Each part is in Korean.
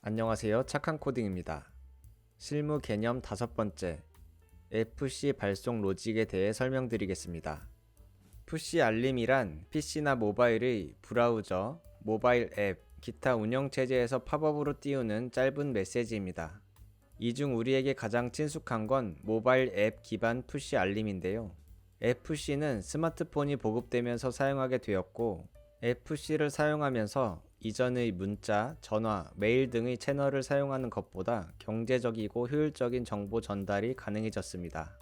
안녕하세요. 착한 코딩입니다. 실무 개념 5번째, FC 발송 로직에 대해 설명드리겠습니다. 푸시 알림이란 PC나 모바일의 브라우저, 모바일 앱, 기타 운영체제에서 팝업으로 띄우는 짧은 메시지입니다. 이 중 우리에게 가장 친숙한 건 모바일 앱 기반 푸시 알림인데요. FC는 스마트폰이 보급되면서 사용하게 되었고, FC를 사용하면서 이전의 문자, 전화, 메일 등의 채널을 사용하는 것보다 경제적이고 효율적인 정보 전달이 가능해졌습니다.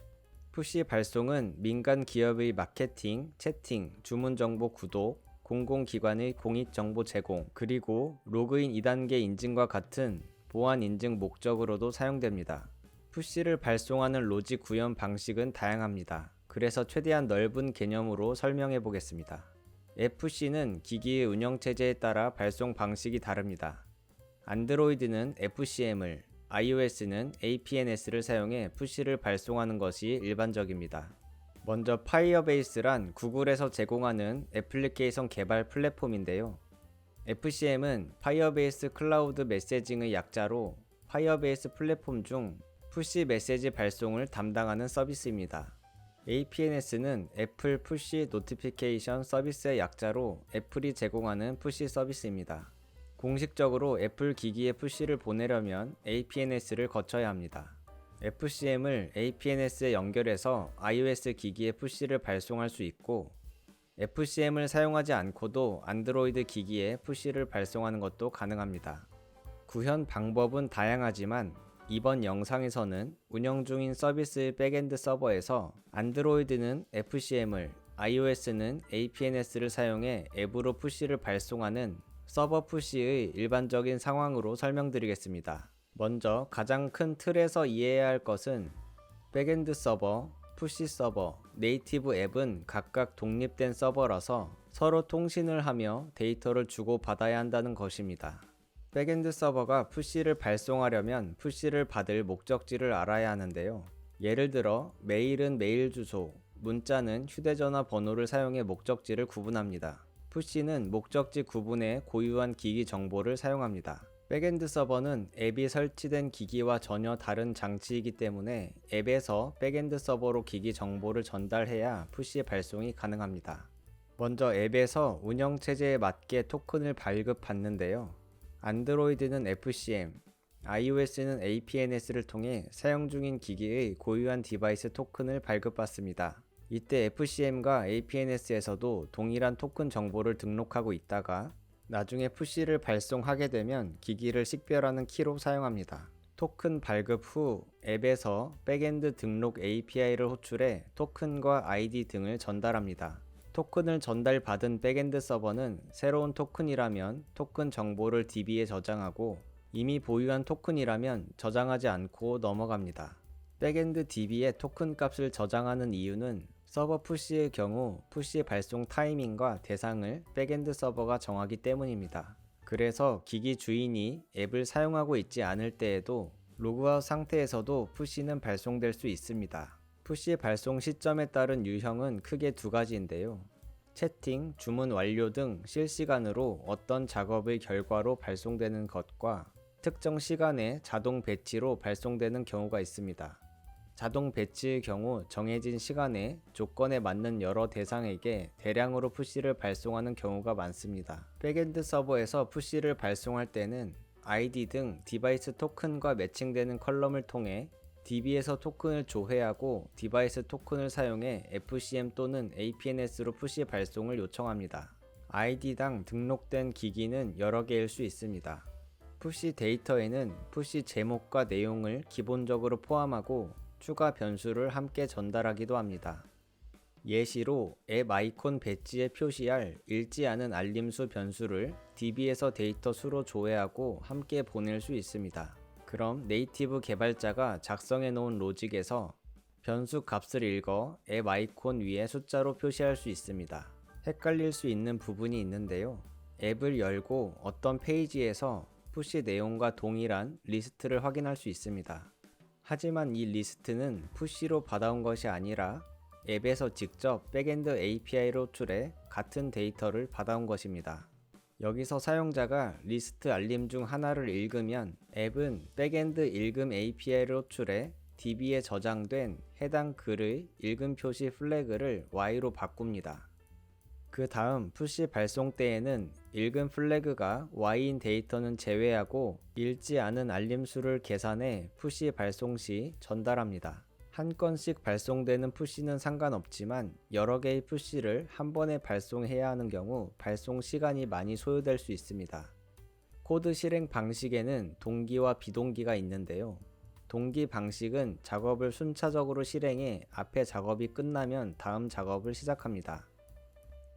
푸시 발송은 민간 기업의 마케팅, 채팅, 주문 정보 구독, 공공기관의 공익 정보 제공, 그리고 로그인 2단계 인증과 같은 보안 인증 목적으로도 사용됩니다. 푸시를 발송하는 로직 구현 방식은 다양합니다. 그래서 최대한 넓은 개념으로 설명해 보겠습니다. FC는 기기의 운영체제에 따라 발송 방식이 다릅니다. 안드로이드는 FCM을, iOS는 APNS를 사용해 푸시를 발송하는 것이 일반적입니다. 먼저 파이어베이스란 구글에서 제공하는 애플리케이션 개발 플랫폼인데요. FCM은 파이어베이스 클라우드 메시징의 약자로 파이어베이스 플랫폼 중 푸시 메시지 발송을 담당하는 서비스입니다. APNS는 애플 푸시 노티피케이션 서비스의 약자로 애플이 제공하는 푸시 서비스입니다. 공식적으로 애플 기기에 푸시를 보내려면 APNS를 거쳐야 합니다. FCM을 APNS에 연결해서 iOS 기기에 푸시를 발송할 수 있고, FCM을 사용하지 않고도 안드로이드 기기에 푸시를 발송하는 것도 가능합니다. 구현 방법은 다양하지만 이번 영상에서는 운영 중인 서비스의 백엔드 서버에서 안드로이드는 FCM을, iOS는 APNS를 사용해 앱으로 푸시를 발송하는 서버 푸시의 일반적인 상황으로 설명드리겠습니다. 먼저 가장 큰 틀에서 이해해야 할 것은 백엔드 서버, 푸시 서버, 네이티브 앱은 각각 독립된 서버라서 서로 통신을 하며 데이터를 주고받아야 한다는 것입니다. 백엔드 서버가 푸시를 발송하려면 푸시를 받을 목적지를 알아야 하는데요. 예를 들어 메일은 메일 주소, 문자는 휴대전화 번호를 사용해 목적지를 구분합니다. 푸시는 목적지 구분에 고유한 기기 정보를 사용합니다. 백엔드 서버는 앱이 설치된 기기와 전혀 다른 장치이기 때문에 앱에서 백엔드 서버로 기기 정보를 전달해야 푸시 발송이 가능합니다. 먼저 앱에서 운영체제에 맞게 토큰을 발급받는데요. 안드로이드는 FCM, iOS는 APNS를 통해 사용 중인 기기의 고유한 디바이스 토큰을 발급받습니다. 이때 FCM과 APNS에서도 동일한 토큰 정보를 등록하고 있다가 나중에 푸시를 발송하게 되면 기기를 식별하는 키로 사용합니다. 토큰 발급 후 앱에서 백엔드 등록 API를 호출해 토큰과 ID 등을 전달합니다. 토큰을 전달받은 백엔드 서버는 새로운 토큰이라면 토큰 정보를 DB에 저장하고 이미 보유한 토큰이라면 저장하지 않고 넘어갑니다. 백엔드 DB에 토큰 값을 저장하는 이유는 서버 푸시의 경우 푸시 발송 타이밍과 대상을 백엔드 서버가 정하기 때문입니다. 그래서 기기 주인이 앱을 사용하고 있지 않을 때에도 로그아웃 상태에서도 푸시는 발송될 수 있습니다. 푸시 발송 시점에 따른 유형은 크게 두 가지인데요. 채팅, 주문 완료 등 실시간으로 어떤 작업의 결과로 발송되는 것과 특정 시간에 자동 배치로 발송되는 경우가 있습니다. 자동 배치의 경우 정해진 시간에 조건에 맞는 여러 대상에게 대량으로 푸시를 발송하는 경우가 많습니다. 백엔드 서버에서 푸시를 발송할 때는 ID 등 디바이스 토큰과 매칭되는 컬럼을 통해 DB에서 토큰을 조회하고 디바이스 토큰을 사용해 FCM 또는 APNS로 푸시 발송을 요청합니다. ID당 등록된 기기는 여러 개일 수 있습니다. 푸시 데이터에는 푸시 제목과 내용을 기본적으로 포함하고 추가 변수를 함께 전달하기도 합니다. 예시로 앱 아이콘 배지에 표시할 읽지 않은 알림수 변수를 DB에서 데이터 수로 조회하고 함께 보낼 수 있습니다. 그럼 네이티브 개발자가 작성해 놓은 로직에서 변수 값을 읽어 앱 아이콘 위에 숫자로 표시할 수 있습니다. 헷갈릴 수 있는 부분이 있는데요. 앱을 열고 어떤 페이지에서 푸시 내용과 동일한 리스트를 확인할 수 있습니다. 하지만 이 리스트는 푸시로 받아온 것이 아니라 앱에서 직접 백엔드 API로 호출해 같은 데이터를 받아온 것입니다. 여기서 사용자가 리스트 알림 중 하나를 읽으면 앱은 백엔드 읽음 API를 호출해 DB에 저장된 해당 글의 읽음 표시 플래그를 Y로 바꿉니다. 그 다음 푸시 발송 때에는 읽음 플래그가 Y인 데이터는 제외하고 읽지 않은 알림 수를 계산해 푸시 발송 시 전달합니다. 한 건씩 발송되는 푸시는 상관없지만 여러 개의 푸시를 한 번에 발송해야 하는 경우 발송 시간이 많이 소요될 수 있습니다. 코드 실행 방식에는 동기와 비동기가 있는데요. 동기 방식은 작업을 순차적으로 실행해 앞에 작업이 끝나면 다음 작업을 시작합니다.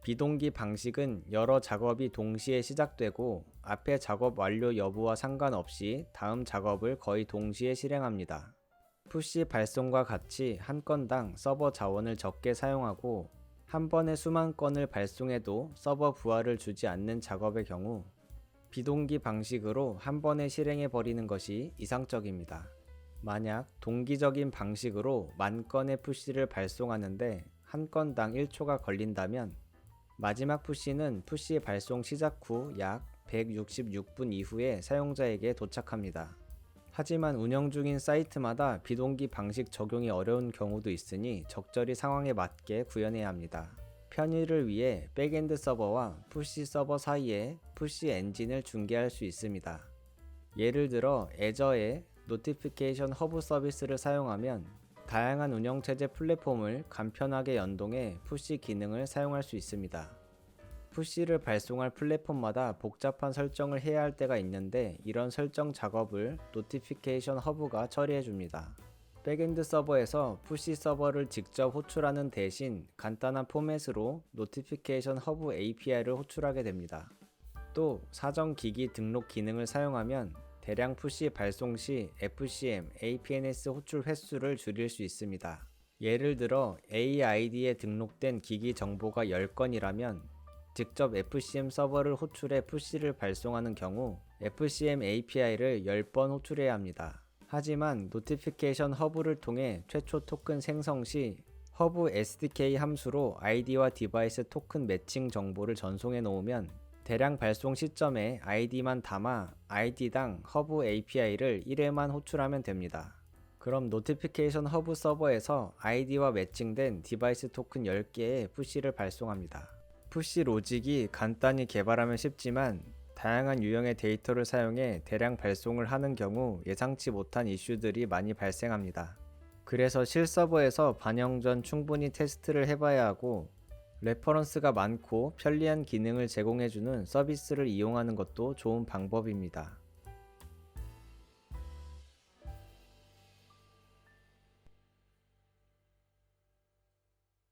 비동기 방식은 여러 작업이 동시에 시작되고 앞에 작업 완료 여부와 상관없이 다음 작업을 거의 동시에 실행합니다. 푸시 발송과 같이 한 건당 서버 자원을 적게 사용하고 한 번에 수만 건을 발송해도 서버 부하를 주지 않는 작업의 경우 비동기 방식으로 한 번에 실행해 버리는 것이 이상적입니다. 만약 동기적인 방식으로 만 건의 푸시를 발송하는데 한 건당 1초가 걸린다면 마지막 푸시는 푸시 발송 시작 후 약 166분 이후에 사용자에게 도착합니다. 하지만 운영 중인 사이트마다 비동기 방식 적용이 어려운 경우도 있으니 적절히 상황에 맞게 구현해야 합니다. 편의를 위해 백엔드 서버와 푸시 서버 사이에 푸시 엔진을 중개할 수 있습니다. 예를 들어 애저의 노티피케이션 허브 서비스를 사용하면 다양한 운영체제 플랫폼을 간편하게 연동해 푸시 기능을 사용할 수 있습니다. 푸시를 발송할 플랫폼마다 복잡한 설정을 해야 할 때가 있는데 이런 설정 작업을 노티피케이션 허브가 처리해줍니다. 백엔드 서버에서 푸시 서버를 직접 호출하는 대신 간단한 포맷으로 노티피케이션 허브 API를 호출하게 됩니다. 또 사전 기기 등록 기능을 사용하면 대량 푸시 발송 시 FCM, APNS 호출 횟수를 줄일 수 있습니다. 예를 들어 AID에 등록된 기기 정보가 10건이라면 직접 FCM 서버를 호출해 푸시를 발송하는 경우 FCM API를 10번 호출해야 합니다. 하지만 노티피케이션 허브를 통해 최초 토큰 생성 시 허브 SDK 함수로 아이디와 디바이스 토큰 매칭 정보를 전송해 놓으면 대량 발송 시점에 아이디만 담아 아이디당 허브 API를 1회만 호출하면 됩니다. 그럼 노티피케이션 허브 서버에서 아이디와 매칭된 디바이스 토큰 10개의 푸시를 발송합니다. 푸시 로직이 간단히 개발하면 쉽지만 다양한 유형의 데이터를 사용해 대량 발송을 하는 경우 예상치 못한 이슈들이 많이 발생합니다. 그래서 실서버에서 반영 전 충분히 테스트를 해봐야 하고 레퍼런스가 많고 편리한 기능을 제공해주는 서비스를 이용하는 것도 좋은 방법입니다.